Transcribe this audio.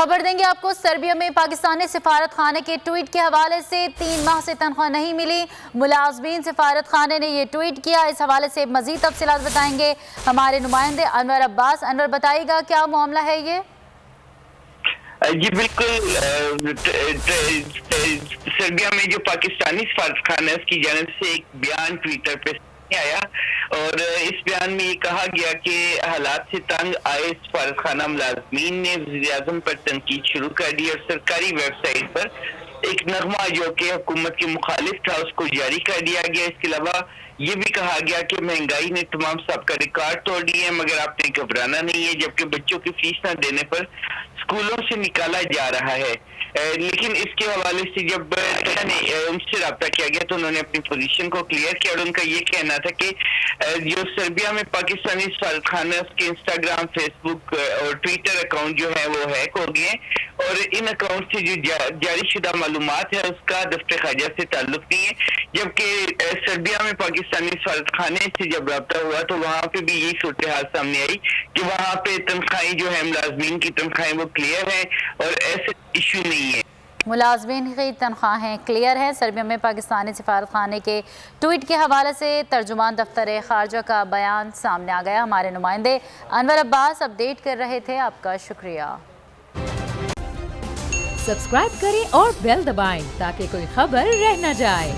خبر دیں گے آپ کو، سربیا میں پاکستانی سفارت خانے کے ٹویٹ کے حوالے سے 3 ماہ سے تنخواہ نہیں ملی، ملازمین سفارت خانے نے یہ ٹویٹ کیا۔ اس حوالے سے مزید تفصیلات بتائیں گے ہمارے نمائندے انور عباس۔ انور بتائیے گا کیا معاملہ ہے یہ؟ جی بالکل، سربیا میں جو پاکستانی سفارت خانہ ہے اس کی جانب سے ایک بیان ٹویٹر پہ آیا اور اس بیان میں یہ کہا گیا کہ حالات سے تنگ آئے سفارت خانہ ملازمین نے وزیر اعظم پر تنقید شروع کر دی اور سرکاری ویب سائٹ پر ایک نغمہ جو کہ حکومت کے مخالف تھا اس کو جاری کر دیا گیا۔ اس کے علاوہ یہ بھی کہا گیا کہ مہنگائی نے تمام سابقہ ریکارڈ توڑ دیے ہیں مگر آپ نے گھبرانا نہیں ہے، جبکہ بچوں کی فیس نہ دینے پر اسکولوں سے نکالا جا رہا ہے۔ لیکن اس کے حوالے سے جب ان سے رابطہ کیا گیا تو انہوں نے اپنی پوزیشن کو کلیئر کیا اور ان کا یہ کہنا تھا کہ جو سربیا میں پاکستانی سفارت خانہ ہے اس کے انسٹاگرام، فیس بک اور ٹویٹر اکاؤنٹ جو ہے وہ ہیک ہو گئے ہیں اور ان اکاؤنٹ سے جو جاری شدہ معلومات ہے اس کا دفتر خارجہ سے تعلق نہیں ہے، جبکہ سربیا میں پاکستانی سفارت خانے سے جب رابطہ ہوا تو وہاں پہ بھی یہی صورتحال سامنے آئی کہ وہاں پہ تنخواہیں جو ہے ملازمین کی تنخواہیں وہ کلیئر ہیں اور ایسے ایشو نہیں ہے۔ ملازمین کی تنخواہیں کلیئر ہیں۔ سربیا میں پاکستانی سفارت خانے کے ٹویٹ کے حوالے سے ترجمان دفتر خارجہ کا بیان سامنے آ گیا۔ ہمارے نمائندے انور عباس اپڈیٹ کر رہے تھے، آپ کا شکریہ۔ سبسکرائب کریں اور بیل دبائیں تاکہ کوئی خبر رہ نہ جائے۔